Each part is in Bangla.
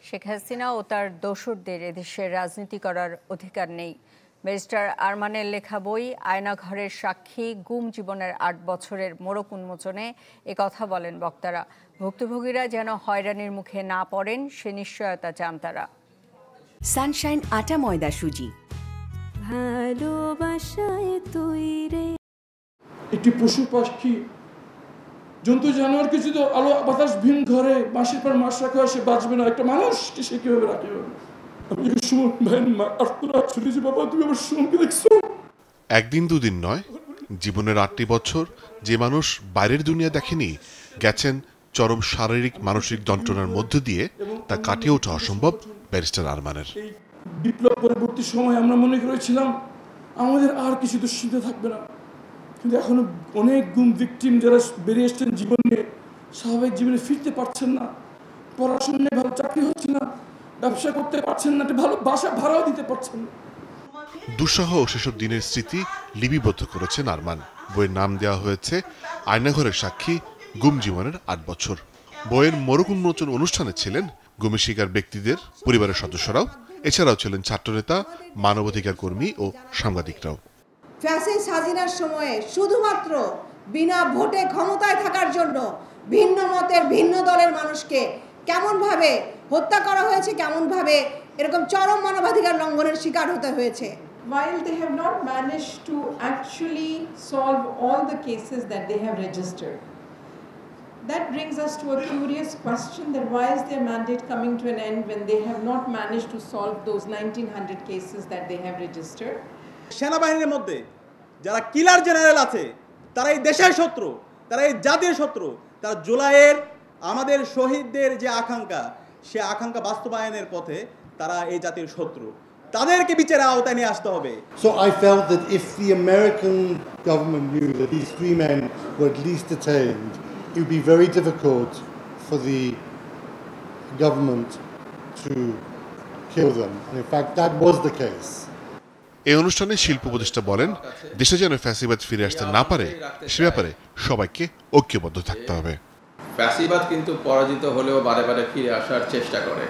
শেখ হাসিনা ও তার দোসরদের এদেশের রাজনীতি করার অধিকার নেই। ব্যারিস্টার আরমানের লেখা বই আয়নাঘরের সাক্ষী গুম জীবনের ৮ বছরের মোড়ক উন্মোচনে কথা বলেন বক্তারা। ভুক্তভোগীরা যেন হয়রানির মুখে না পড়েন সে নিশ্চয়তা চান তারা। সানশাইন আটা ময়দা সুজি, ভালোবাসায় তৈরি। একটি পশু পাখি জন্তু জানোয়ারকে যদি আলো বাতাস ভিন ঘরে মাসের পর মাস রাখা হয় সে বাঁচবে না, একটা মানুষকে সে কিভাবে রাখে? একদিন দুদিন নয়, জীবনের ৮টি বছর যে মানুষ বাইরের দুনিয়া দেখেনি, গেছেন চরম শারীরিক মানসিক যন্ত্রণার মধ্য দিয়ে, তা কাটিয়ে ওঠা অসম্ভব ব্যারিস্টার আরমানের। বিপ্লব পরবর্তী সময় আমরা মনে করেছিলাম আমাদের আর কিছু দুশ্চিন্তা থাকবে না, কিন্তু এখনো অনেক গুম ভিকটিম যারা বেরিয়ে এসছেন জীবনে, স্বাভাবিক জীবনে ফিরতে পারছেন না, পড়াশোনায় ভালো চাকরি হচ্ছে না, ব্যবসা করতে পারছেন না, ভালো বাসা ভাড়াও দিতে পারছেন না। দুঃসহ সেসব দিনের স্মৃতি লিপিবদ্ধ করেছেন আরমান। বইয়ের নাম দেওয়া হয়েছে আয়নাঘরের সাক্ষী গুম জীবনের ৮ বছর। বইয়ের মোড়ক উন্মোচন অনুষ্ঠানে ছিলেন গুমের শিকার ব্যক্তিদের পরিবারের সদস্যরাও, এছাড়াও ছিলেন ছাত্রনেতা, মানবাধিকার কর্মী ও সাংবাদিকরাও। ফ্যাসিস্ট হাসিনার সময়ে শুধুমাত্র বিনা ভোটে ক্ষমতায় থাকার জন্য ভিন্ন মতের ভিন্ন দলের মানুষকে কেমনভাবে হত্যা করা হয়েছে, কেমনভাবে এরকম চরম মানবাধিকার লঙ্ঘনের শিকার হতে হয়েছে। While they have not managed to actually solve all the cases that they have registered, that brings us to a curious question that why is their mandate coming to an end when they have not managed to solve those 1900 cases that they have registered? সেনাবাহিনীর মধ্যে যারা কিলার জেনারেল আছে তারা এই দেশের শত্রু, তারা এই জাতির শত্রু, তারা জুলাইয়ের আমাদের শহীদদের যে আকাঙ্ক্ষা, সে আকাঙ্ক্ষা বাস্তবায়নের পথে তারা এই জাতির শত্রু, তাদেরকে বিচারের আওতায় নিয়ে আসতে হবে। So I felt that if the American government knew that these 3 men were at least detained, it would be very difficult for the government to kill them. And in fact, that was the case. এই অনুষ্ঠানে শিল্প উপদেষ্টা বলেন, দেশে যেন ফ্যাসিবাদ ফিরে আসতে না পারে সে ব্যাপারে সবাইকে ঐক্যবদ্ধ থাকতে হবে। ফ্যাসিবাদ কিন্তু পরাজিত হলেও বারে বারে ফিরে আসার চেষ্টা করে।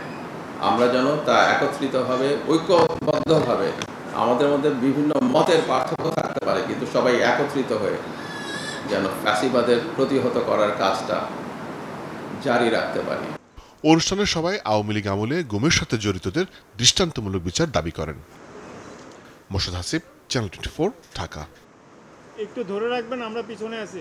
আমরা যেন তা একত্রিতভাবে ঐক্যবদ্ধভাবে, আমাদের মধ্যে বিভিন্ন মতের পার্থক্য থাকতে পারে, কিন্তু সবাই একত্রিত হয়ে যেন ফ্যাসিবাদের প্রতিহত করার কাজটা জারি রাখতে পারি। অনুষ্ঠানে সবাই আওয়ামী লীগ আমলে গুমের সাথে জড়িতদের দৃষ্টান্তমূলক বিচার দাবি করেন। মোর্শেদ হাসিব, চ্যানেল 24, ঢাকা। একটু ধরে রাখবেন, আমরা পিছনে আছি।